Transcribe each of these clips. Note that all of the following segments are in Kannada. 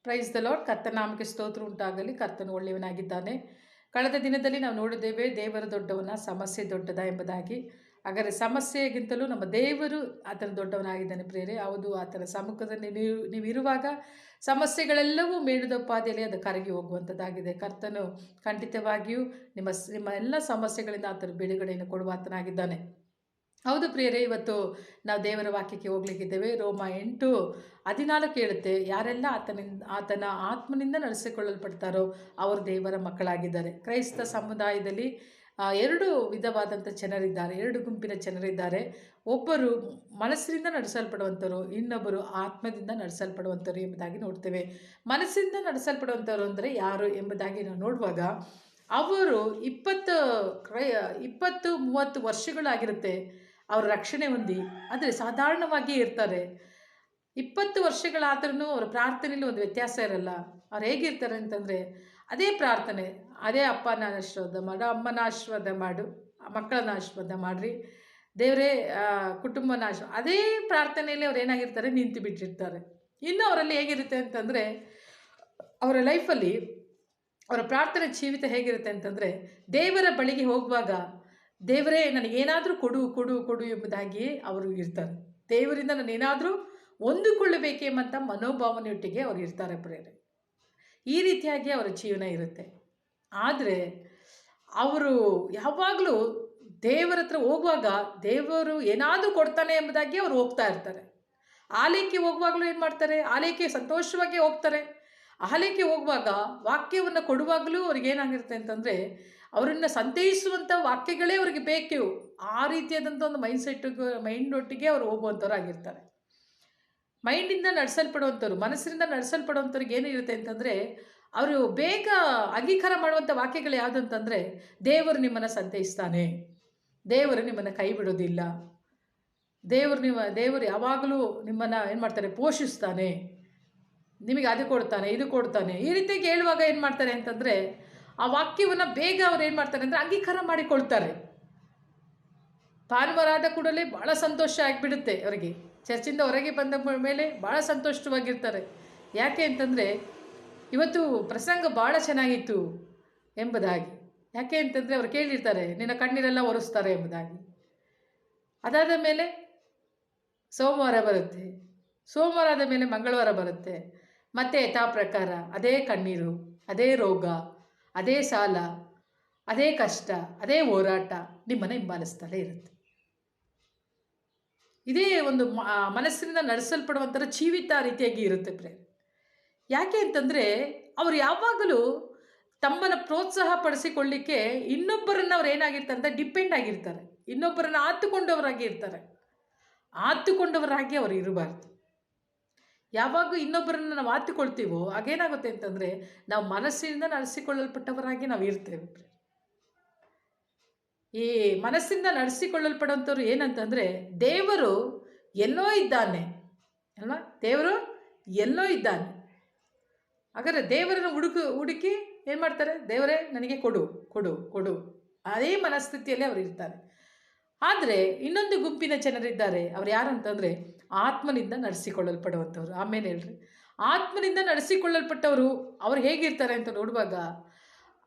Praise the lord. ಕರ್ತನ ನಾಮಕ್ಕೆ ಸ್ತೋತ್ರ ಉಂಟಾಗಲಿ. ಕರ್ತನು ಒಳ್ಳೆಯವನಾಗಿದ್ದಾನೆ. ಕಳೆದ ದಿನದಲ್ಲಿ ನಾವು ನೋಡಿದ್ದೇವೆ, ದೇವರ ದೊಡ್ಡವನ, ಸಮಸ್ಯೆ ದೊಡ್ಡದ ಎಂಬುದಾಗಿ. ಹಾಗಾದರೆ ಸಮಸ್ಯೆಗಿಂತಲೂ ನಮ್ಮ ದೇವರು ಆತನ ದೊಡ್ಡವನಾಗಿದ್ದಾನೆ ಪ್ರಿಯರೇ. ಹೌದು, ಆತನ ಸಮ್ಮುಖದಲ್ಲಿ ನೀವಿರುವಾಗ ಸಮಸ್ಯೆಗಳೆಲ್ಲವೂ ಮೇಣುದಪ್ಪಾದಿಯಲ್ಲಿ ಅದು ಕರಗಿ ಹೋಗುವಂಥದ್ದಾಗಿದೆ. ಕರ್ತನು ಖಂಡಿತವಾಗಿಯೂ ನಿಮ್ಮ ಎಲ್ಲ ಸಮಸ್ಯೆಗಳಿಂದ ಆತನ ಬಿಡುಗಡೆಯನ್ನು ಕೊಡುವ ಆತನಾಗಿದ್ದಾನೆ. ಹೌದು ಪ್ರಿಯರೇ, ಇವತ್ತು ನಾವು ದೇವರ ವಾಕ್ಯಕ್ಕೆ ಹೋಗ್ಲಿಕ್ಕಿದ್ದೇವೆ. ರೋಮ 8:14 ಹೇಳುತ್ತೆ, ಯಾರೆಲ್ಲ ಆತನ ಆತ್ಮನಿಂದ ನಡೆಸಿಕೊಳ್ಳಲ್ಪಡ್ತಾರೋ ಅವರು ದೇವರ ಮಕ್ಕಳಾಗಿದ್ದಾರೆ. ಕ್ರೈಸ್ತ ಸಮುದಾಯದಲ್ಲಿ ಎರಡು ವಿಧವಾದಂಥ ಜನರಿದ್ದಾರೆ, ಎರಡು ಗುಂಪಿನ ಜನರಿದ್ದಾರೆ. ಒಬ್ಬರು ಮನಸ್ಸಿನಿಂದ ನಡೆಸಲ್ಪಡುವಂಥವರು, ಇನ್ನೊಬ್ಬರು ಆತ್ಮದಿಂದ ನಡೆಸಲ್ಪಡುವಂಥವ್ರು ಎಂಬುದಾಗಿ ನೋಡ್ತೇವೆ. ಮನಸ್ಸಿನಿಂದ ನಡೆಸಲ್ಪಡುವಂಥವ್ರು ಅಂದರೆ ಯಾರು ಎಂಬುದಾಗಿ ನಾವು ನೋಡುವಾಗ, ಅವರು 20-30 ವರ್ಷಗಳಾಗಿರುತ್ತೆ ಅವರು ರಕ್ಷಣೆ ಹೊಂದಿ, ಆದರೆ ಸಾಧಾರಣವಾಗಿಯೇ ಇರ್ತಾರೆ. 20 ವರ್ಷಗಳಾದ್ರೂ ಅವರ ಪ್ರಾರ್ಥನೆಯಲ್ಲಿ ಒಂದು ವ್ಯತ್ಯಾಸ ಇರಲ್ಲ. ಅವ್ರು ಹೇಗಿರ್ತಾರೆ ಅಂತಂದರೆ, ಅದೇ ಪ್ರಾರ್ಥನೆ, ಅದೇ ಅಪ್ಪನ ಆಶೀರ್ವಾದ ಮಾಡು, ಅಮ್ಮನ ಆಶೀರ್ವಾದ ಮಾಡು, ಮಕ್ಕಳನ್ನ ಆಶೀರ್ವಾದ ಮಾಡಿರಿ, ದೇವರೇ ಕುಟುಂಬನ ಅದೇ ಪ್ರಾರ್ಥನೆಯಲ್ಲಿ ಅವ್ರು ಏನಾಗಿರ್ತಾರೆ, ನಿಂತು ಬಿಟ್ಟಿರ್ತಾರೆ. ಇನ್ನು ಅವರಲ್ಲಿ ಹೇಗಿರುತ್ತೆ ಅಂತಂದರೆ, ಅವರ ಲೈಫಲ್ಲಿ ಅವರ ಪ್ರಾರ್ಥನೆ ಜೀವಿತ ಹೇಗಿರುತ್ತೆ ಅಂತಂದರೆ, ದೇವರ ಬಳಿಗೆ ಹೋಗುವಾಗ ದೇವರೇ ನನಗೇನಾದರೂ ಕೊಡು ಕೊಡು ಕೊಡು ಎಂಬುದಾಗಿ ಅವರು ಇರ್ತಾರೆ. ದೇವರಿಂದ ನಾನು ಏನಾದರೂ ಹೊಂದಿಕೊಳ್ಳಬೇಕೆಂಬಂಥ ಮನೋಭಾವನೆಯೊಟ್ಟಿಗೆ ಅವರು ಇರ್ತಾರೆ ಪ್ರಿಯರೇ. ಈ ರೀತಿಯಾಗಿ ಅವರ ಜೀವನ ಇರುತ್ತೆ. ಆದರೆ ಅವರು ಯಾವಾಗಲೂ ದೇವರ ಹತ್ರ ಹೋಗುವಾಗ ದೇವರು ಏನಾದರೂ ಕೊಡ್ತಾನೆ ಎಂಬುದಾಗಿ ಅವರು ಹೋಗ್ತಾ ಇರ್ತಾರೆ. ಆಲಯಕ್ಕೆ ಹೋಗುವಾಗಲೂ ಏನು ಮಾಡ್ತಾರೆ, ಆಲಯಕ್ಕೆ ಸಂತೋಷವಾಗಿ ಹೋಗ್ತಾರೆ. ಆಲಯಕ್ಕೆ ಹೋಗುವಾಗ ವಾಕ್ಯವನ್ನು ಕೊಡುವಾಗಲೂ ಅವ್ರಿಗೇನಾಗಿರುತ್ತೆ ಅಂತಂದರೆ, ಅವರನ್ನು ಸಂತೈಸುವಂಥ ವಾಕ್ಯಗಳೇ ಅವ್ರಿಗೆ ಬೇಕು. ಆ ರೀತಿಯಾದಂಥ ಒಂದು ಮೈಂಡೊಟ್ಟಿಗೆ ಅವರು ಹೋಗುವಂಥವ್ರಾಗಿರ್ತಾರೆ. ಮೈಂಡಿಂದ ನಡೆಸಲ್ಪಡುವಂಥವ್ರು, ಮನಸ್ಸಿನಿಂದ ನಡೆಸಲ್ಪಡುವಂಥವ್ರಿಗೆ ಏನಿರುತ್ತೆ ಅಂತಂದರೆ, ಅವರು ಬೇಗ ಅಂಗೀಕಾರ ಮಾಡುವಂಥ ವಾಕ್ಯಗಳು ಯಾವುದು ಅಂತಂದರೆ, ದೇವರು ನಿಮ್ಮನ್ನು ಸಂತೈಸ್ತಾನೆ, ದೇವರು ನಿಮ್ಮನ್ನು ಕೈ ಬಿಡೋದಿಲ್ಲ, ದೇವರು ಯಾವಾಗಲೂ ನಿಮ್ಮನ್ನು ಏನು ಮಾಡ್ತಾರೆ, ಪೋಷಿಸ್ತಾನೆ, ನಿಮಗೆ ಅದು ಕೊಡ್ತಾನೆ, ಇದು ಕೊಡ್ತಾನೆ. ಈ ರೀತಿಯಾಗಿ ಹೇಳುವಾಗ ಏನು ಮಾಡ್ತಾರೆ ಅಂತಂದರೆ, ಆ ವಾಕ್ಯವನ್ನು ಬೇಗ ಅವ್ರು ಏನು ಮಾಡ್ತಾರೆ ಅಂದರೆ ಅಂಗೀಕಾರ ಮಾಡಿಕೊಳ್ತಾರೆ. ಭಾನುವಾರ ಆದ ಕೂಡಲೇ ಭಾಳ ಸಂತೋಷ ಆಗಿಬಿಡುತ್ತೆ ಅವರಿಗೆ. ಚರ್ಚಿಂದ ಹೊರಗೆ ಬಂದ ಮೇಲೆ ಭಾಳ ಸಂತೋಷವಾಗಿರ್ತಾರೆ. ಯಾಕೆ ಅಂತಂದರೆ, ಇವತ್ತು ಪ್ರಸಂಗ ಭಾಳ ಚೆನ್ನಾಗಿತ್ತು ಎಂಬುದಾಗಿ. ಯಾಕೆ ಅಂತಂದರೆ ಅವ್ರು ಕೇಳಿರ್ತಾರೆ, ನಿನ್ನ ಕಣ್ಣೀರೆಲ್ಲ ಒರೆಸ್ತಾರೆ ಎಂಬುದಾಗಿ. ಅದಾದ ಮೇಲೆ ಸೋಮವಾರ ಬರುತ್ತೆ, ಸೋಮವಾರ ಆದ ಮೇಲೆ ಮಂಗಳವಾರ ಬರುತ್ತೆ, ಮತ್ತು ಯಥಾ ಪ್ರಕಾರ ಅದೇ ಕಣ್ಣೀರು, ಅದೇ ರೋಗ, ಅದೇ ಸಾಲ, ಅದೇ ಕಷ್ಟ, ಅದೇ ಹೋರಾಟ ನಿಮ್ಮನ್ನು ಹಿಂಬಾಲಿಸ್ತಲೇ ಇರುತ್ತೆ. ಇದೇ ಒಂದು ಮನಸ್ಸಿನಿಂದ ನಡೆಸಲ್ಪಡುವಂಥರ ಜೀವಿತ ರೀತಿಯಾಗಿ ಇರುತ್ತೆ ಪ್ರೇರೆ. ಯಾಕೆ ಅಂತಂದರೆ, ಅವರು ಯಾವಾಗಲೂ ತಮ್ಮನ್ನು ಪ್ರೋತ್ಸಾಹ ಪಡಿಸಿಕೊಳ್ಳಿಕ್ಕೆ ಇನ್ನೊಬ್ಬರನ್ನು ಅವ್ರು ಏನಾಗಿರ್ತಾರೆ ಅಂತ ಡಿಪೆಂಡ್ ಆಗಿರ್ತಾರೆ. ಇನ್ನೊಬ್ಬರನ್ನು ಆತುಕೊಂಡವರಾಗಿ ಇರ್ತಾರೆ. ಆತುಕೊಂಡವರಾಗಿ ಅವರು ಇರಬಾರ್ದು. ಯಾವಾಗ ಇನ್ನೊಬ್ಬರನ್ನು ನಾವು ಆತುಕೊಳ್ತೀವೋ ಆಗೇನಾಗುತ್ತೆ ಅಂತಂದರೆ, ನಾವು ಮನಸ್ಸಿನಿಂದ ನಡೆಸಿಕೊಳ್ಳಲ್ಪಟ್ಟವರಾಗಿ ನಾವು ಇರ್ತೇವೆ. ಈ ಮನಸ್ಸಿಂದ ನಡೆಸಿಕೊಳ್ಳಲ್ಪಡುವಂಥವ್ರು ಏನಂತಂದರೆ, ದೇವರು ಎಲ್ಲೋ ಇದ್ದಾನೆ ಅಲ್ವಾ, ದೇವರು ಎಲ್ಲೋ ಇದ್ದಾನೆ. ಹಾಗಾದರೆ ದೇವರನ್ನು ಹುಡುಕಿ ಏನು ಮಾಡ್ತಾರೆ, ದೇವರೇ ನನಗೆ ಕೊಡು ಕೊಡು ಕೊಡು, ಅದೇ ಮನಸ್ಥಿತಿಯಲ್ಲಿ ಅವರು ಇರ್ತಾರೆ. ಆದರೆ ಇನ್ನೊಂದು ಗುಂಪಿನ ಜನರಿದ್ದಾರೆ, ಅವ್ರು ಯಾರು ಅಂತಂದರೆ ಆತ್ಮನಿಂದ ನಡೆಸಿಕೊಳ್ಳಲ್ಪಡುವಂಥವ್ರು. ಆಮೇಲೆ ಹೇಳ್ರಿ, ಆತ್ಮನಿಂದ ನಡೆಸಿಕೊಳ್ಳಲ್ಪಟ್ಟವರು ಅವ್ರು ಹೇಗಿರ್ತಾರೆ ಅಂತ ನೋಡುವಾಗ,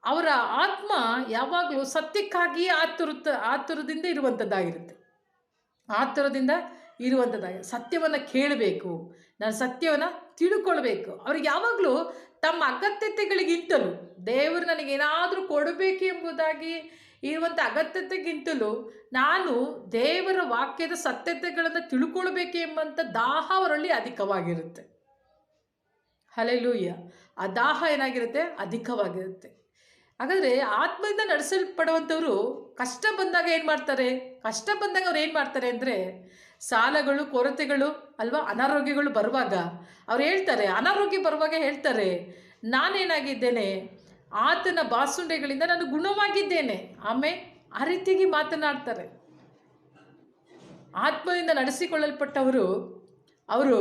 ಅವರ ಆತ್ಮ ಯಾವಾಗಲೂ ಸತ್ಯಕ್ಕಾಗಿ ಆತುರದಿಂದ ಇರುವಂಥದ್ದಾಗಿರುತ್ತೆ. ಸತ್ಯವನ್ನು ಕೇಳಬೇಕು, ನಾನು ಸತ್ಯವನ್ನು ತಿಳ್ಕೊಳ್ಬೇಕು. ಅವ್ರಿಗೆ ಯಾವಾಗಲೂ ತಮ್ಮ ಅಗತ್ಯತೆಗಳಿಗಿಂತಲೂ, ದೇವರು ನನಗೇನಾದರೂ ಕೊಡಬೇಕು ಎಂಬುದಾಗಿ ಇರುವಂಥ ಅಗತ್ಯತೆಗಿಂತಲೂ ನಾನು ದೇವರ ವಾಕ್ಯದ ಸತ್ಯತೆಗಳನ್ನು ತಿಳ್ಕೊಳ್ಬೇಕು ಎಂಬಂಥ ದಾಹ ಅವರಲ್ಲಿ ಅಧಿಕವಾಗಿರುತ್ತೆ. ಹಲ್ಲೆಲೂಯ. ಆ ದಾಹ ಏನಾಗಿರುತ್ತೆ, ಅಧಿಕವಾಗಿರುತ್ತೆ. ಹಾಗಾದರೆ ಆತ್ಮದಿಂದ ನಡೆಸಲ್ಪಡುವಂಥವರು ಕಷ್ಟ ಬಂದಾಗ ಏನು ಮಾಡ್ತಾರೆ, ಕಷ್ಟ ಬಂದಾಗ ಅವ್ರು ಏನು ಮಾಡ್ತಾರೆ ಅಂದರೆ, ಸಾಲಗಳು, ಕೊರತೆಗಳು ಅಲ್ವಾ, ಅನಾರೋಗ್ಯಗಳು ಬರುವಾಗ ಅವ್ರು ಹೇಳ್ತಾರೆ, ಅನಾರೋಗ್ಯ ಬರುವಾಗ ಹೇಳ್ತಾರೆ, ನಾನೇನಾಗಿದ್ದೇನೆ, ಆತನ ಬಾಸುಂಡೆಗಳಿಂದ ನಾನು ಗುಣವಾಗಿದ್ದೇನೆ. ಆಮೇಲೆ ಆ ರೀತಿಯಾಗಿ ಮಾತನಾಡ್ತಾರೆ. ಆತ್ಮದಿಂದ ನಡೆಸಿಕೊಳ್ಳಲ್ಪಟ್ಟವರು ಅವರು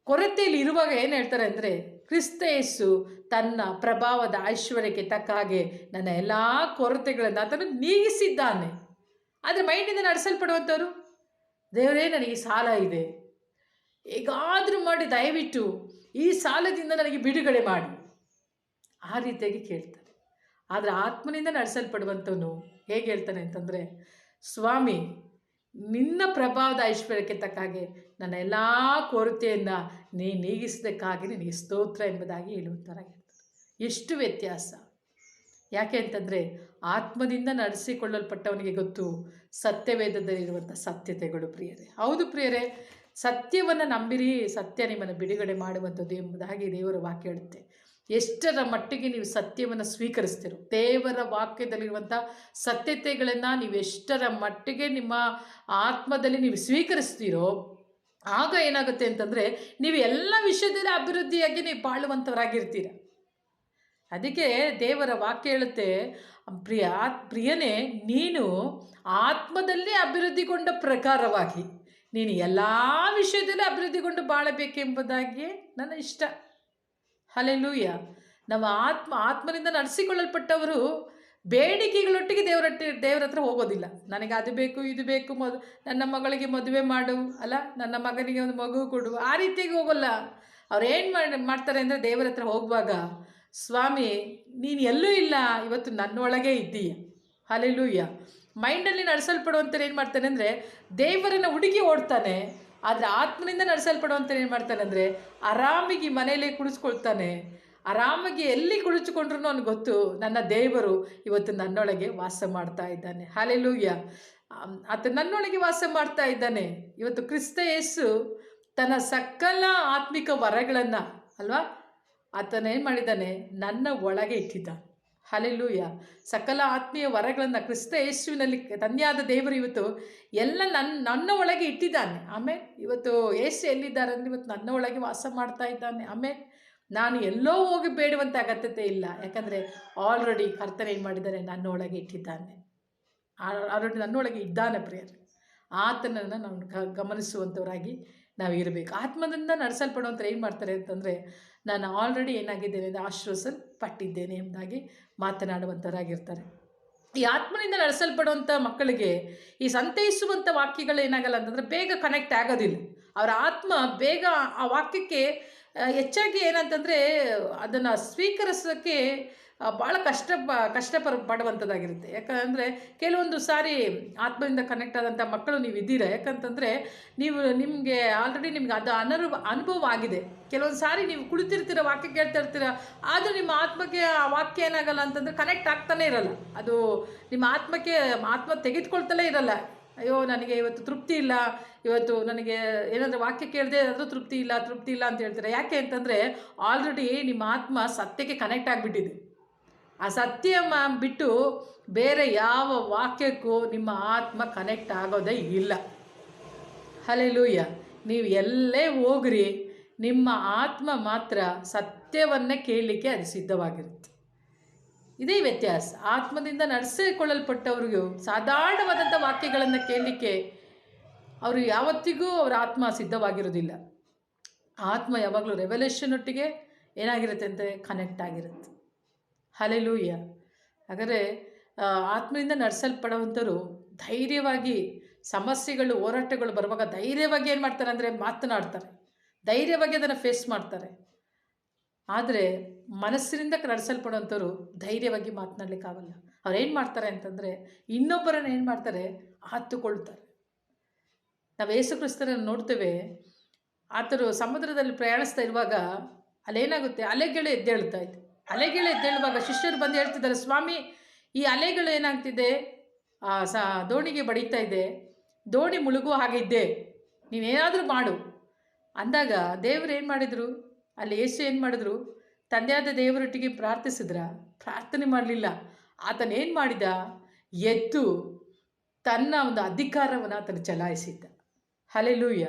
ಕೊರತೆಯಲ್ಲಿ ಇರುವಾಗ ಏನು ಹೇಳ್ತಾರೆ ಅಂದರೆ, ಕ್ರಿಸ್ತ ಯೇಸು ತನ್ನ ಪ್ರಭಾವದ ಐಶ್ವರ್ಯಕ್ಕೆ ತಕ್ಕ ಹಾಗೆ ನನ್ನ ಎಲ್ಲ ಕೊರತೆಗಳನ್ನು ಆತನು ನೀಗಿಸಿದ್ದಾನೆ. ಆದರೆ ಮೈಂಡಿಂದ ನಡೆಸಲ್ಪಡುವಂಥವ್ರು, ದೇವರೇ ನನಗೆ ಸಾಲ ಇದೆ, ಹೇಗಾದರೂ ಮಾಡಿ ದಯವಿಟ್ಟು ಈ ಸಾಲದಿಂದ ನನಗೆ ಬಿಡುಗಡೆ ಮಾಡಿ, ಆ ರೀತಿಯಾಗಿ ಕೇಳ್ತಾನೆ. ಆದರೆ ಆತ್ಮನಿಂದ ನಡೆಸಲ್ಪಡುವಂಥವನು ಹೇಗೆ ಹೇಳ್ತಾನೆ ಅಂತಂದರೆ, ಸ್ವಾಮಿ ನಿನ್ನ ಪ್ರಭಾವದ ಐಶ್ವರ್ಯಕ್ಕೆ ತಕ್ಕ ಹಾಗೆ ನನ್ನ ಎಲ್ಲ ಕೊರತೆಯನ್ನು ನೀಗಿಸೋದಕ್ಕಾಗಿ ನಿನಗೆ ಸ್ತೋತ್ರ ಎಂಬುದಾಗಿ ಹೇಳುವಂಥರಾಗಿರ್ತಾರೆ. ಎಷ್ಟು ವ್ಯತ್ಯಾಸ! ಯಾಕೆ ಅಂತಂದರೆ ಆತ್ಮದಿಂದ ನಡೆಸಿಕೊಳ್ಳಲ್ಪಟ್ಟವನಿಗೆ ಗೊತ್ತು ಸತ್ಯವೇದದಲ್ಲಿರುವಂಥ ಸತ್ಯತೆಗಳು ಪ್ರಿಯರೇ. ಹೌದು ಪ್ರಿಯರೇ, ಸತ್ಯವನ್ನು ನಂಬಿರಿ, ಸತ್ಯ ನಿಮ್ಮನ್ನು ಬಿಡುಗಡೆ ಮಾಡುವಂಥದ್ದು ಎಂಬುದಾಗಿ ದೇವರ ವಾಕ್ಯ ಹೇಳುತ್ತೆ. ಎಷ್ಟರ ಮಟ್ಟಿಗೆ ನೀವು ಸತ್ಯವನ್ನು ಸ್ವೀಕರಿಸ್ತೀರೋ, ದೇವರ ವಾಕ್ಯದಲ್ಲಿರುವಂಥ ಸತ್ಯತೆಗಳನ್ನು ನೀವು ಎಷ್ಟರ ಮಟ್ಟಿಗೆ ನಿಮ್ಮ ಆತ್ಮದಲ್ಲಿ ನೀವು ಸ್ವೀಕರಿಸ್ತೀರೋ, ಆಗ ಏನಾಗುತ್ತೆ ಅಂತಂದರೆ ನೀವು ಎಲ್ಲ ವಿಷಯದಲ್ಲಿ ಅಭಿವೃದ್ಧಿಯಾಗಿ ನೀವು ಬಾಳುವಂಥವರಾಗಿರ್ತೀರ. ಅದಕ್ಕೆ ದೇವರ ವಾಕ್ಯ ಹೇಳುತ್ತೆ, ಪ್ರಿಯನೇ ನೀನು ಆತ್ಮದಲ್ಲಿ ಅಭಿವೃದ್ಧಿಗೊಂಡ ಪ್ರಕಾರವಾಗಿ ನೀನು ಎಲ್ಲ ವಿಷಯದಲ್ಲಿ ಅಭಿವೃದ್ಧಿಗೊಂಡು ಬಾಳಬೇಕೆಂಬುದಾಗಿ ನನ್ನ ಇಷ್ಟ. ಹಲ್ಲೆಲೂಯ. ನಮ್ಮ ಆತ್ಮನಿಂದ ನಡೆಸಿಕೊಳ್ಳಲ್ಪಟ್ಟವರು ಬೇಡಿಕೆಗಳೊಟ್ಟಿಗೆ ದೇವರ ಹತ್ರ ಹೋಗೋದಿಲ್ಲ. ನನಗೆ ಅದು ಬೇಕು ಇದು ಬೇಕು, ನನ್ನ ಮಗಳಿಗೆ ಮದುವೆ ಮಾಡು, ಅಲ್ಲ ನನ್ನ ಮಗನಿಗೆ ಒಂದು ಮಗು ಕೊಡು, ಆ ರೀತಿಯಾಗಿ ಹೋಗೋಲ್ಲ. ಅವ್ರು ಏನು ಮಾಡ್ತಾರೆ ಅಂದರೆ ದೇವರ ಹತ್ರ ಹೋಗುವಾಗ, ಸ್ವಾಮಿ ನೀನು ಎಲ್ಲೂ ಇಲ್ಲ, ಇವತ್ತು ನನ್ನೊಳಗೆ ಇದ್ದೀಯ. ಹಲ್ಲೆಲೂಯ. ಮೈಂಡಲ್ಲಿ ನಡೆಸಲ್ಪಡುವಂಥವ್ರು ಏನು ಮಾಡ್ತಾನೆ ಅಂದರೆ ದೇವರನ್ನು ಹುಡುಗಿ ಓಡ್ತಾನೆ. ಆದರೆ ಆತ್ಮನಿಂದ ನಡೆಸಲ್ಪಡುವಂಥವ್ರು ಏನು ಮಾಡ್ತಾನೆ ಅಂದರೆ ಆರಾಮಿಗೆ ಮನೆಯಲ್ಲೇ ಕುಳಿಸ್ಕೊಳ್ತಾನೆ. ಆರಾಮಾಗಿ ಎಲ್ಲಿ ಕುಳಿತುಕೊಂಡ್ರೂ ಅವ್ನಿಗೆ ಗೊತ್ತು, ನನ್ನ ದೇವರು ಇವತ್ತು ನನ್ನೊಳಗೆ ವಾಸ ಮಾಡ್ತಾ ಇದ್ದಾನೆ. ಹಲ್ಲೆಲೂಯ. ಆತ ನನ್ನೊಳಗೆ ವಾಸ ಮಾಡ್ತಾ ಇದ್ದಾನೆ. ಇವತ್ತು ಕ್ರಿಸ್ತ ಯೇಸು ತನ್ನ ಸಕಲ ಆತ್ಮಿಕ ವರಗಳನ್ನು ಅಲ್ವಾ ಆತನ ಏನು ಮಾಡಿದ್ದಾನೆ, ನನ್ನ ಒಳಗೆ ಇಟ್ಟಿದ್ದಾನೆ. ಹಲ್ಲೆಲೂಯ. ಸಕಲ ಆತ್ಮೀಯ ವರಗಳನ್ನು ಕ್ರಿಸ್ತ ಯೇಸುವಿನಲ್ಲಿ ತಂದೆಯಾದ ದೇವರು ಇವತ್ತು ಎಲ್ಲ ನನ್ನ ಒಳಗೆ ಇಟ್ಟಿದ್ದಾನೆ. ಆಮೇಲೆ ಇವತ್ತು ಯೇಸು ಎಲ್ಲಿದ್ದಾರೆ ಅಂದರೆ ಇವತ್ತು ನನ್ನ ಒಳಗೆ ವಾಸ ಮಾಡ್ತಾ ಇದ್ದಾನೆ. ಆಮೇಲೆ ನಾನು ಎಲ್ಲೋ ಹೋಗಿ ಬೇಡುವಂಥ ಅಗತ್ಯತೆ ಇಲ್ಲ. ಯಾಕಂದರೆ ಆಲ್ರೆಡಿ ಕರ್ತನ ಏನು ಮಾಡಿದ್ದಾನೆ, ನನ್ನ ಒಳಗೆ ಇಟ್ಟಿದ್ದಾನೆ. ಆಲ್ರೆಡಿ ನನ್ನೊಳಗೆ ಇದ್ದಾನೆ ಪ್ರಿಯರೇ. ಆತನನ್ನು ನಾವು ಗಮನಿಸುವಂಥವರಾಗಿ ನಾವು ಇರಬೇಕು. ಆತ್ಮದಿಂದ ನಡೆಸಲ್ಪಡುವಂಥವ್ರು ಏನು ಮಾಡ್ತಾರೆ ಅಂತಂದರೆ, ನಾನು ಆಲ್ರೆಡಿ ಏನಾಗಿದ್ದೇನೆ ಅಂದರೆ ಆಶ್ವಾಸಲ್ಪಟ್ಟಿದ್ದೇನೆ ಎಂಬುದಾಗಿ ಮಾತನಾಡುವಂಥವರಾಗಿರ್ತಾರೆ. ಈ ಆತ್ಮನಿಂದ ನಡೆಸಲ್ಪಡುವಂಥ ಮಕ್ಕಳಿಗೆ ಈ ಸಂತೈಸುವಂಥ ವಾಕ್ಯಗಳು ಏನಾಗಲ್ಲ ಅಂತಂದರೆ ಬೇಗ ಕನೆಕ್ಟ್ ಆಗೋದಿಲ್ಲ. ಅವರ ಆತ್ಮ ಬೇಗ ಆ ವಾಕ್ಯಕ್ಕೆ ಹೆಚ್ಚಾಗಿ ಏನಂತಂದರೆ ಅದನ್ನು ಸ್ವೀಕರಿಸೋಕ್ಕೆ ಭಾಳ ಕಷ್ಟಪಡುವಂಥದ್ದಾಗಿರುತ್ತೆ. ಯಾಕಂದರೆ ಕೆಲವೊಂದು ಸಾರಿ ಆತ್ಮದಿಂದ ಕನೆಕ್ಟ್ ಆದಂಥ ಮಕ್ಕಳು ನೀವು ಇದ್ದೀರಾ. ಯಾಕಂತಂದರೆ ನಿಮಗೆ ಆಲ್ರೆಡಿ ನಿಮ್ಗೆ ಅದು ಅನುಭವ ಆಗಿದೆ. ಕೆಲವೊಂದು ಸಾರಿ ನೀವು ಕುಳಿತಿರ್ತೀರ, ವಾಕ್ಯ ಕೇಳ್ತಾ ಇರ್ತೀರ, ಆದರೂ ನಿಮ್ಮ ಆತ್ಮಕ್ಕೆ ಆ ವಾಕ್ಯ ಏನಾಗಲ್ಲ ಅಂತಂದರೆ ಕನೆಕ್ಟ್ ಆಗ್ತಾನೇ ಇರಲ್ಲ. ಅದು ನಿಮ್ಮ ಆತ್ಮ ತೆಗೆದುಕೊಳ್ತಲೇ ಇರಲ್ಲ. ಅಯ್ಯೋ ನನಗೆ ಇವತ್ತು ತೃಪ್ತಿ ಇಲ್ಲ, ಇವತ್ತು ನನಗೆ ಏನಾದರೂ ವಾಕ್ಯ ಕೇಳಿದೆ ಆದರೂ ತೃಪ್ತಿ ಇಲ್ಲ ಅಂತ ಹೇಳ್ತಾರೆ. ಯಾಕೆ ಅಂತಂದರೆ ಆಲ್ರೆಡಿ ನಿಮ್ಮ ಆತ್ಮ ಸತ್ಯಕ್ಕೆ ಕನೆಕ್ಟ್ ಆಗಿಬಿಟ್ಟಿದೆ. ಆ ಸತ್ಯ ಬಿಟ್ಟು ಬೇರೆ ಯಾವ ವಾಕ್ಯಕ್ಕೂ ನಿಮ್ಮ ಆತ್ಮ ಕನೆಕ್ಟ್ ಆಗೋದೇ ಇಲ್ಲ. ಹಲ್ಲೆಲೂಯ. ನೀವು ಎಲ್ಲೇ ಹೋಗ್ರಿ, ನಿಮ್ಮ ಆತ್ಮ ಮಾತ್ರ ಸತ್ಯವನ್ನೇ ಕೇಳಲಿಕ್ಕೆ ಅದು ಸಿದ್ಧವಾಗಿರುತ್ತೆ. ಇದೇ ವ್ಯತ್ಯಾಸ. ಆತ್ಮದಿಂದ ನಡೆಸಿಕೊಳ್ಳಲ್ಪಟ್ಟವ್ರಿಗೂ ಸಾಧಾರಣವಾದಂಥ ವಾಕ್ಯಗಳನ್ನು ಕೇಳಲಿಕ್ಕೆ ಅವರು ಯಾವತ್ತಿಗೂ ಅವರ ಆತ್ಮ ಸಿದ್ಧವಾಗಿರೋದಿಲ್ಲ. ಆತ್ಮ ಯಾವಾಗಲೂ ರೆವಲ್ಯೂಷನ್ ಒಟ್ಟಿಗೆ ಏನಾಗಿರುತ್ತೆ ಅಂದರೆ ಕನೆಕ್ಟ್ ಆಗಿರುತ್ತೆ. ಹಲ್ಲೆಲೂಯ. ಹಾಗಾದರೆ ಆತ್ಮದಿಂದ ನಡೆಸಲ್ಪಡುವಂಥವ್ರು ಧೈರ್ಯವಾಗಿ ಸಮಸ್ಯೆಗಳು ಹೋರಾಟಗಳು ಬರುವಾಗ ಧೈರ್ಯವಾಗಿ ಏನು ಮಾಡ್ತಾರೆ ಅಂದರೆ ಮಾತನಾಡ್ತಾರೆ, ಧೈರ್ಯವಾಗಿ ಅದನ್ನು ಫೇಸ್ ಮಾಡ್ತಾರೆ. ಆದರೆ ಮನಸ್ಸಿನಿಂದ ನಡೆಸಲ್ಪಡುವಂಥವ್ರು ಧೈರ್ಯವಾಗಿ ಮಾತನಾಡಲಿಕ್ಕಾಗಲ್ಲ. ಅವ್ರು ಏನು ಮಾಡ್ತಾರೆ ಅಂತಂದರೆ ಇನ್ನೊಬ್ಬರನ್ನು ಏನು ಮಾಡ್ತಾರೆ, ಹತ್ತುಕೊಳ್ತಾರೆ. ನಾವು ಯೇಸು ಕ್ರಿಸ್ತರನ್ನು ನೋಡ್ತೇವೆ. ಆತರು ಸಮುದ್ರದಲ್ಲಿ ಪ್ರಯಾಣಿಸ್ತಾ ಇರುವಾಗ ಅಲ್ಲೇನಾಗುತ್ತೆ, ಅಲೆಗಳು ಎದ್ದೇಳ್ತಾ ಇತ್ತು. ಅಲೆಗಳು ಎದ್ದೇಳುವಾಗ ಶಿಷ್ಯರು ಬಂದು ಹೇಳ್ತಿದ್ದಾರೆ, ಸ್ವಾಮಿ ಈ ಅಲೆಗಳು ಏನಾಗ್ತಿದೆ, ದೋಣಿಗೆ ಬಡಿತಾ ಇದೆ, ದೋಣಿ ಮುಳುಗುವ ಹಾಗೆ ಇದ್ದೆ, ನೀನೇನಾದರೂ ಮಾಡು ಅಂದಾಗ ದೇವರು ಏನು ಮಾಡಿದರು, ಅಲ್ಲಿ ಯೇಸು ಏನು ಮಾಡಿದ್ರು, ತಂದೆಯಾದ ದೇವರೊಟ್ಟಿಗೆ ಪ್ರಾರ್ಥನೆ ಮಾಡಲಿಲ್ಲ. ಆತನೇನು ಮಾಡಿದ, ಎದ್ದು ತನ್ನ ಒಂದು ಅಧಿಕಾರವನ್ನು ಆತನು ಚಲಾಯಿಸಿದ್ದ. ಹಲ್ಲೆಲೂಯ.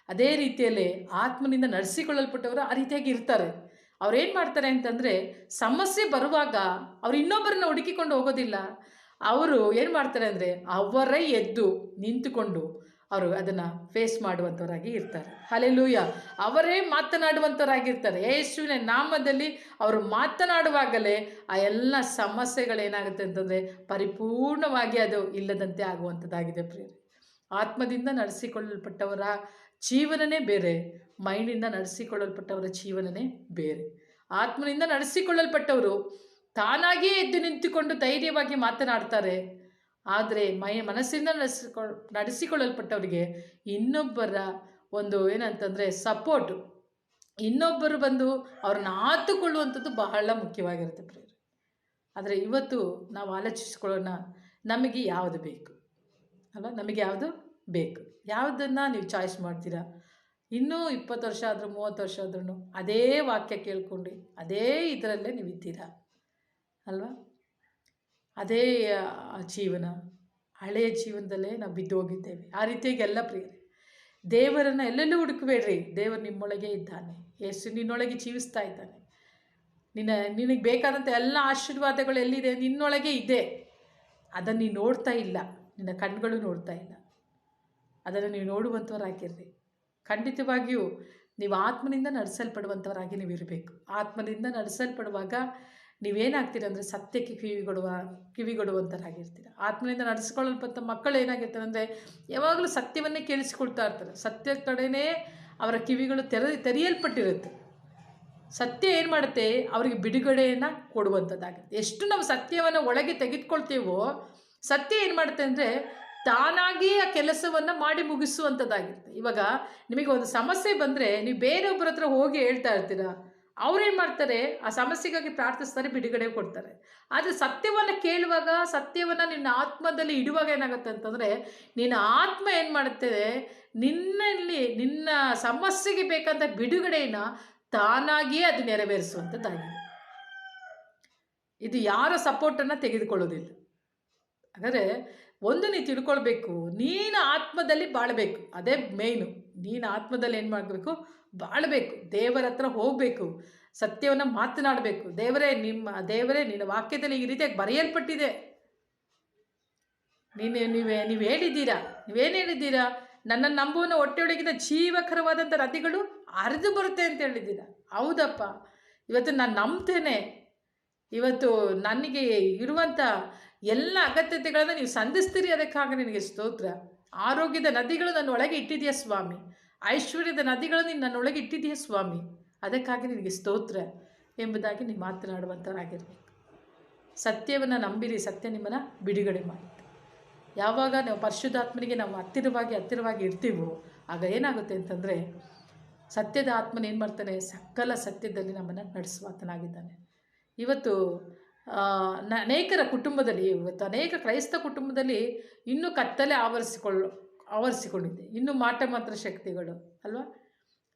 ಅದೇ ರೀತಿಯಲ್ಲೇ ಆತ್ಮನಿಂದ ನಡೆಸಿಕೊಳ್ಳಲ್ಪಟ್ಟವರು ಆ ರೀತಿಯಾಗಿ ಇರ್ತಾರೆ. ಅವ್ರೇನು ಮಾಡ್ತಾರೆ ಅಂತಂದರೆ ಸಮಸ್ಯೆ ಬರುವಾಗ ಅವ್ರು ಇನ್ನೊಬ್ಬರನ್ನ ಹುಡುಕಿಕೊಂಡು ಹೋಗೋದಿಲ್ಲ. ಅವರು ಏನು ಮಾಡ್ತಾರೆ ಅಂದರೆ ಅವರೇ ಎದ್ದು ನಿಂತುಕೊಂಡು ಅವರು ಅದನ್ನು ಫೇಸ್ ಮಾಡುವಂಥವರಾಗಿ ಇರ್ತಾರೆ. ಹಲ್ಲೆಲೂಯ. ಅವರೇ ಮಾತನಾಡುವಂಥವರಾಗಿರ್ತಾರೆ. ಯೇಸುವಿನ ನಾಮದಲ್ಲಿ ಅವರು ಮಾತನಾಡುವಾಗಲೇ ಆ ಎಲ್ಲ ಸಮಸ್ಯೆಗಳೇನಾಗುತ್ತೆ ಅಂತಂದರೆ ಪರಿಪೂರ್ಣವಾಗಿ ಅದು ಇಲ್ಲದಂತೆ ಆಗುವಂಥದ್ದಾಗಿದೆ ಪ್ರಿಯರೇ. ಆತ್ಮದಿಂದ ನಡೆಸಿಕೊಳ್ಳಲ್ಪಟ್ಟವರ ಜೀವನನೇ ಬೇರೆ, ಮೈಂಡಿಂದ ನಡೆಸಿಕೊಳ್ಳಲ್ಪಟ್ಟವರ ಜೀವನನೇ ಬೇರೆ. ಆತ್ಮನಿಂದ ನಡೆಸಿಕೊಳ್ಳಲ್ಪಟ್ಟವರು ತಾನಾಗಿಯೇ ಎದ್ದು ನಿಂತುಕೊಂಡು ಧೈರ್ಯವಾಗಿ ಮಾತನಾಡ್ತಾರೆ. ಆದರೆ ಮನಸ್ಸಿಂದ ನಡೆಸಿಕೊಳ್ಳಲ್ಪಟ್ಟವರಿಗೆ ಇನ್ನೊಬ್ಬರ ಒಂದು ಏನಂತಂದರೆ ಸಪೋರ್ಟು, ಇನ್ನೊಬ್ಬರು ಬಂದು ಅವ್ರನ್ನ ಆತುಕೊಳ್ಳುವಂಥದ್ದು ಬಹಳ ಮುಖ್ಯವಾಗಿರುತ್ತೆ ಪ್ರಿಯರೇ. ಆದರೆ ಇವತ್ತು ನಾವು ಆಲೋಚಿಸ್ಕೊಳ್ಳೋಣ, ನಮಗೆ ಯಾವುದು ಬೇಕು ಅಲ್ವಾ? ನಮಗೆ ಯಾವುದು ಬೇಕು? ಯಾವುದನ್ನು ನೀವು ಚಾಯ್ಸ್ ಮಾಡ್ತೀರಾ? ಇನ್ನೂ 20 ವರ್ಷ ಆದರೂ 30 ವರ್ಷ ಆದ್ರೂ ಅದೇ ವಾಕ್ಯ ಕೇಳ್ಕೊಂಡು ಅದೇ ಇದರಲ್ಲೇ ನೀವು ಇದ್ದೀರಾ ಅಲ್ವಾ? ಅದೇ ಜೀವನ, ಹಳೆಯ ಜೀವನದಲ್ಲೇ ನಾವು ಬಿದ್ದು ಹೋಗಿದ್ದೇವೆ. ಆ ರೀತಿಯಾಗಿ ಎಲ್ಲ ಪ್ರಿಯರೇ, ದೇವರನ್ನು ಎಲ್ಲೆಲ್ಲೂ ಹುಡುಕಬೇಡ್ರಿ. ದೇವರು ನಿಮ್ಮೊಳಗೆ ಇದ್ದಾನೆ. ಯೇಸು ನಿನ್ನೊಳಗೆ ಜೀವಿಸ್ತಾ ಇದ್ದಾನೆ. ನಿನಗೆ ಬೇಕಾದಂಥ ಎಲ್ಲ ಆಶೀರ್ವಾದಗಳು ಎಲ್ಲಿದೆ? ನಿನ್ನೊಳಗೆ ಇದೆ. ಅದನ್ನು ನೀನು ನೋಡ್ತಾ ಇಲ್ಲ, ನಿನ್ನ ಕಣ್ಗಳು ನೋಡ್ತಾ ಇಲ್ಲ. ಅದನ್ನು ನೀವು ನೋಡುವಂಥವರಾಗಿರ್ರಿ. ಖಂಡಿತವಾಗಿಯೂ ನೀವು ಆತ್ಮನಿಂದ ನಡೆಸಲ್ಪಡುವಂಥವರಾಗಿ ನೀವು ಇರಬೇಕು. ಆತ್ಮನಿಂದ ನಡೆಸಲ್ಪಡುವಾಗ ನೀವೇನಾಗ್ತೀರ ಅಂದರೆ ಸತ್ಯಕ್ಕೆ ಕಿವಿಗೊಡುವಂಥರಾಗಿರ್ತೀರ. ಆತ್ಮನಿಂದ ನಡೆಸ್ಕೊಳ್ಳಲ್ಪಟ್ಟ ಮಕ್ಕಳು ಏನಾಗಿರ್ತಾರೆ ಅಂದರೆ ಯಾವಾಗಲೂ ಸತ್ಯವನ್ನೇ ಕೇಳಿಸ್ಕೊಳ್ತಾ ಇರ್ತಾರೆ. ಸತ್ಯ ಕಡೆಯೇ ಅವರ ಕಿವಿಗಳು ತೆರೆಯಲ್ಪಟ್ಟಿರುತ್ತೆ. ಸತ್ಯ ಏನು ಮಾಡುತ್ತೆ? ಅವರಿಗೆ ಬಿಡುಗಡೆಯನ್ನು ಕೊಡುವಂಥದ್ದಾಗುತ್ತೆ. ಎಷ್ಟು ನಾವು ಸತ್ಯವನ್ನು ಒಳಗೆ ತೆಗೆದುಕೊಳ್ತೇವೋ ಸತ್ಯ ಏನು ಮಾಡುತ್ತೆ ಅಂದರೆ ತಾನಾಗಿ ಆ ಕೆಲಸವನ್ನು ಮಾಡಿ ಮುಗಿಸುವಂಥದ್ದಾಗಿರುತ್ತೆ. ಇವಾಗ ನಿಮಗೆ ಒಂದು ಸಮಸ್ಯೆ ಬಂದರೆ ನೀವು ಬೇರೆಯೊಬ್ಬರ ಹತ್ರ ಹೋಗಿ ಹೇಳ್ತಾ ಇರ್ತೀರ, ಅವ್ರೇನು ಮಾಡ್ತಾರೆ? ಆ ಸಮಸ್ಯೆಗಾಗಿ ಪ್ರಾರ್ಥಿಸ್ತಾರೆ, ಬಿಡುಗಡೆ ಕೊಡ್ತಾರೆ. ಆದರೆ ಸತ್ಯವನ್ನು ಕೇಳುವಾಗ, ಸತ್ಯವನ್ನು ನಿನ್ನ ಆತ್ಮದಲ್ಲಿ ಇಡುವಾಗ ಏನಾಗುತ್ತೆ ಅಂತಂದರೆ ನಿನ್ನ ಆತ್ಮ ಏನು ಮಾಡುತ್ತೆ? ನಿನ್ನ ಸಮಸ್ಯೆಗೆ ಬೇಕಂತ ಬಿಡುಗಡೆಯನ್ನು ತಾನಾಗಿಯೇ ಅದು ನೆರವೇರಿಸುವಂಥದ್ದಾಗಿದೆ. ಇದು ಯಾರ ಸಪೋರ್ಟನ್ನು ತೆಗೆದುಕೊಳ್ಳೋದಿಲ್ಲ. ಹಾಗಾದರೆ ಒಂದು ನೀವು ತಿಳ್ಕೊಳ್ಬೇಕು, ನೀನು ಆತ್ಮದಲ್ಲಿ ಬಾಳಬೇಕು. ಅದೇ ಮೇಯ್ನು. ನೀನು ಆತ್ಮದಲ್ಲಿ ಏನು ಮಾಡಬೇಕು? ಬಾಳಬೇಕು. ದೇವರ ಹತ್ರ ಹೋಗಬೇಕು, ಸತ್ಯವನ್ನು ಮಾತನಾಡಬೇಕು. ದೇವರೇ ನಿನ್ನ ವಾಕ್ಯದಲ್ಲಿ ಈ ರೀತಿಯಾಗಿ ಬರೆಯಲ್ಪಟ್ಟಿದೆ. ನೀವು ಹೇಳಿದ್ದೀರಾ, ನೀವೇನು ಹೇಳಿದ್ದೀರಾ? ನನ್ನನ್ನು ನಂಬುವನ ಹೊಟ್ಟೆಯೊಳಗಿನ ಜೀವಕರವಾದಂಥ ನದಿಗಳು ಹರಿದು ಬರುತ್ತೆ ಅಂತ ಹೇಳಿದ್ದೀರಾ. ಹೌದಪ್ಪ, ಇವತ್ತು ನಾನು ನಂಬ್ತೇನೆ. ಇವತ್ತು ನನಗೆ ಇರುವಂಥ ಎಲ್ಲ ಅಗತ್ಯತೆಗಳನ್ನು ನೀವು ಸಂಧಿಸ್ತೀರಿ, ಅದಕ್ಕಾಗಿ ನಿನಗೆ ಸ್ತೋತ್ರ. ಆರೋಗ್ಯದ ನದಿಗಳು ನನ್ನ ಒಳಗೆ ಇಟ್ಟಿದೆಯಾ ಸ್ವಾಮಿ? ಐಶ್ವರ್ಯದ ನದಿಗಳು ನೀನು ನನ್ನೊಳಗೆ ಇಟ್ಟಿದೆಯಾ ಸ್ವಾಮಿ? ಅದಕ್ಕಾಗಿ ನಿನಗೆ ಸ್ತೋತ್ರ ಎಂಬುದಾಗಿ ನೀವು ಮಾತನಾಡುವಂಥವರಾಗಿರಬೇಕು. ಸತ್ಯವನ್ನು ನಂಬಿರಿ, ಸತ್ಯ ನಿಮ್ಮನ್ನು ಬಿಡುಗಡೆ ಮಾಡುತ್ತೆ. ಯಾವಾಗ ನಾವು ಪರಿಶುದ್ಧಾತ್ಮನಿಗೆ ನಾವು ಹತ್ತಿರವಾಗಿ ಇರ್ತೀವೋ ಆಗ ಏನಾಗುತ್ತೆ ಅಂತಂದರೆ ಸತ್ಯದ ಆತ್ಮನ ಏನು ಮಾಡ್ತಾನೆ? ಸಕಲ ಸತ್ಯದಲ್ಲಿ ನಮ್ಮನ್ನು ನಡೆಸುವಾತನಾಗಿದ್ದಾನೆ. ಇವತ್ತು ಅನೇಕರ ಕುಟುಂಬದಲ್ಲಿ, ಇವತ್ತು ಅನೇಕ ಕ್ರೈಸ್ತ ಕುಟುಂಬದಲ್ಲಿ ಇನ್ನೂ ಕತ್ತಲೆ ಆವರಿಸಿಕೊಂಡಿದೆ. ಇನ್ನೂ ಮಾಟ ಮಂತ್ರ ಶಕ್ತಿಗಳು ಅಲ್ವಾ?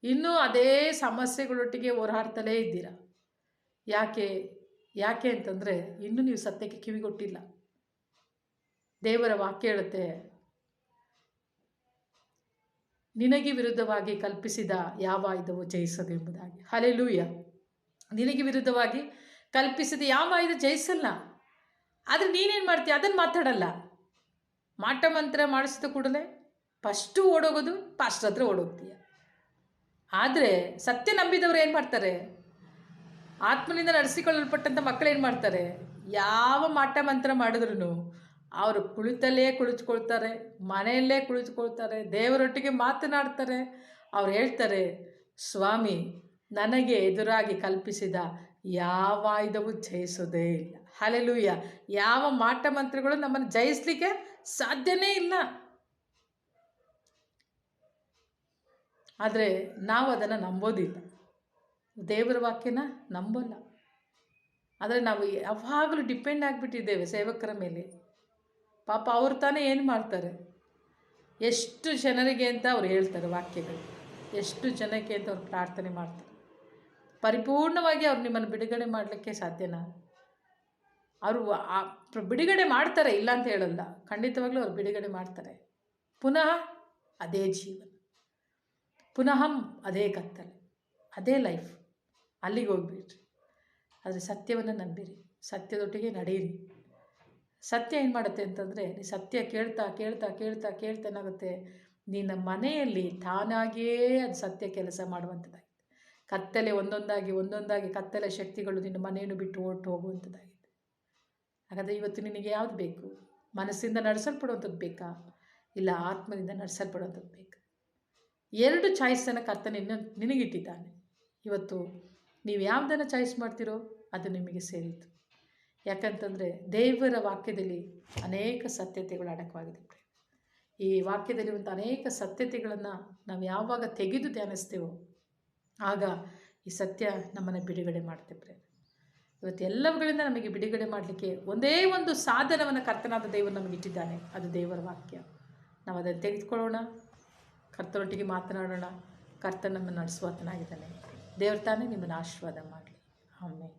ಇನ್ನೂ ಅದೇ ಸಮಸ್ಯೆಗಳೊಟ್ಟಿಗೆ ಹೋರಾಡ್ತಲೇ ಇದ್ದೀರಾ. ಯಾಕೆ ಅಂತಂದರೆ ಇನ್ನೂ ನೀವು ಸತ್ಯಕ್ಕೆ ಕಿವಿಗೊಟ್ಟಿಲ್ಲ. ದೇವರ ವಾಕ್ಯ ಹೇಳುತ್ತೆ, ನಿನಗೆ ವಿರುದ್ಧವಾಗಿ ಕಲ್ಪಿಸಿದ ಯಾವ ಆಯುಧವು ಜಯಿಸದು ಎಂಬುದಾಗಿ. ಹಲ್ಲೆಲೂಯಾ. ನಿನಗೆ ವಿರುದ್ಧವಾಗಿ ಕಲ್ಪಿಸಿದ ಯಾವ ಆಯುಧ ಜಯಿಸಲ್ಲ. ಆದರೆ ನೀನೇನು ಮಾಡ್ತೀಯ? ಅದನ್ನು ಮಾತಾಡಲ್ಲ. ಮಾಟ ಮಂತ್ರ ಮಾಡಿಸಿದ ಕೂಡಲೇ ಫಸ್ಟು ಓಡೋಗೋದು ಪಾಸ್ಟರ್ ಹತ್ರ ಓಡೋಗ್ತೀಯ. ಆದರೆ ಸತ್ಯ ನಂಬಿದವರು ಏನು ಮಾಡ್ತಾರೆ? ಆತ್ಮನಿಂದ ನಡೆಸಿಕೊಳ್ಳಲ್ಪಟ್ಟಂಥ ಮಕ್ಕಳು ಏನು ಮಾಡ್ತಾರೆ? ಯಾವ ಮಾಟ ಮಂತ್ರ ಮಾಡಿದ್ರು ಅವರು ಕುಳಿತುಕೊಳ್ತಾರೆ, ಮನೆಯಲ್ಲೇ ಕುಳಿತುಕೊಳ್ತಾರೆ, ದೇವರೊಟ್ಟಿಗೆ ಮಾತನಾಡ್ತಾರೆ. ಅವ್ರು ಹೇಳ್ತಾರೆ, ಸ್ವಾಮಿ ನನಗೆ ಎದುರಾಗಿ ಕಲ್ಪಿಸಿದ ಯಾವ ಆಯುಧವೂ ಜಯಿಸೋದೇ ಇಲ್ಲ. ಹಲ್ಲೆಲೂಯಾ. ಯಾವ ಮಾಟ ಮಂತ್ರಗಳು ನಮ್ಮನ್ನು ಜಯಿಸಲಿಕ್ಕೆ ಸಾಧ್ಯನೇ ಇಲ್ಲ. ಆದರೆ ನಾವು ಅದನ್ನು ನಂಬೋದಿಲ್ಲ, ದೇವರ ವಾಕ್ಯನ ನಂಬೋಲ್ಲ. ಆದರೆ ನಾವು ಯಾವಾಗಲೂ ಡಿಪೆಂಡ್ ಆಗಿಬಿಟ್ಟಿದ್ದೇವೆ ಸೇವಕರ ಮೇಲೆ. ಪಾಪ ಅವ್ರು ತಾನೇ ಏನು ಮಾಡ್ತಾರೆ? ಎಷ್ಟು ಜನರಿಗೆ ಅಂತ ಅವ್ರು ಹೇಳ್ತಾರೆ ವಾಕ್ಯಗಳು, ಎಷ್ಟು ಜನಕ್ಕೆ ಅಂತ ಅವ್ರು ಪ್ರಾರ್ಥನೆ ಮಾಡ್ತಾರೆ. ಪರಿಪೂರ್ಣವಾಗಿ ಅವ್ರು ನಿಮ್ಮನ್ನು ಬಿಡುಗಡೆ ಮಾಡಲಿಕ್ಕೆ ಸಾಧ್ಯನಾ? ಅವರು ಬಿಡುಗಡೆ ಮಾಡ್ತಾರೆ, ಇಲ್ಲ ಅಂತ ಹೇಳಲ್ಲ. ಖಂಡಿತವಾಗ್ಲೂ ಅವ್ರು ಬಿಡುಗಡೆ ಮಾಡ್ತಾರೆ. ಪುನಃ ಅದೇ ಜೀವನ, ಪುನಃ ಅದೇ ಕತ್ತಲೆ, ಅದೇ ಲೈಫ್. ಅಲ್ಲಿಗೆ ಹೋಗ್ಬಿಡ್ರಿ. ಆದರೆ ಸತ್ಯವನ್ನು ನಂಬಿರಿ, ಸತ್ಯದೊಟ್ಟಿಗೆ ನಡೆಯಿರಿ. ಸತ್ಯ ಏನು ಮಾಡುತ್ತೆ ಅಂತಂದರೆ, ನೀ ಸತ್ಯ ಕೇಳ್ತಾ ಏನಾಗುತ್ತೆ? ನಿನ್ನ ಮನೆಯಲ್ಲಿ ತಾನಾಗಿಯೇ ಅದು ಸತ್ಯ ಕೆಲಸ ಮಾಡುವಂಥದ್ದಾಗಿದೆ. ಕತ್ತಲೆ ಒಂದೊಂದಾಗಿ ಕತ್ತಲೆ ಶಕ್ತಿಗಳು ನಿನ್ನ ಮನೆಯನ್ನು ಬಿಟ್ಟು ಹೊರಟು ಹೋಗುವಂಥದ್ದಾಗಿದೆ. ಹಾಗಾದರೆ ಇವತ್ತು ನಿನಗೆ ಯಾವುದು ಬೇಕು? ಮನಸ್ಸಿಂದ ನಡೆಸಲ್ಪಡುವಂಥದ್ದು ಬೇಕಾ? ಇಲ್ಲ ಆತ್ಮದಿಂದ ನಡೆಸಲ್ಪಡುವಂಥದ್ದು ಬೇಕಾ? 2 ಚಾಯ್ಸನ್ನು ಕರ್ತನ ನಿನಗಿಟ್ಟಿದ್ದಾನೆ. ಇವತ್ತು ನೀವು ಯಾವುದನ್ನು ಚಾಯ್ಸ್ ಮಾಡ್ತೀರೋ ಅದು ನಿಮಗೆ ಸೇರಿತು. ಯಾಕಂತಂದರೆ ದೇವರ ವಾಕ್ಯದಲ್ಲಿ ಅನೇಕ ಸತ್ಯತೆಗಳು ಅಡಕವಾಗಿದೆ. ಈ ವಾಕ್ಯದಲ್ಲಿ ಒಂದು ಅನೇಕ ಸತ್ಯತೆಗಳನ್ನು ನಾವು ಯಾವಾಗ ತೆಗೆದು ಧ್ಯಾನಿಸ್ತೇವೋ ಆಗ ಈ ಸತ್ಯ ನಮ್ಮನ್ನು ಬಿಡುಗಡೆ ಮಾಡ್ತೇವೆ. ಇವತ್ತು ಎಲ್ಲವುಗಳಿಂದ ನಮಗೆ ಬಿಡುಗಡೆ ಮಾಡಲಿಕ್ಕೆ ಒಂದೇ ಒಂದು ಸಾಧನವನ್ನು ಕರ್ತನಾದ ದೇವರು ನಮಗೆ ಇಟ್ಟಿದ್ದಾನೆ, ಅದು ದೇವರ ವಾಕ್ಯ. ನಾವು ಅದನ್ನು ತೆಗೆದುಕೊಳ್ಳೋಣ, ಕರ್ತನೊಟ್ಟಿಗೆ ಮಾತನಾಡೋಣ. ಕರ್ತನ ನಮ್ಮನ್ನು ನಡೆಸುವಾತನಾಗಿದ್ದಾನೆ. ದೇವರು ತಾನೇ ನಿಮ್ಮನ್ನು ಆಶೀರ್ವಾದ ಮಾಡಲಿ. ಆಮೆನ್.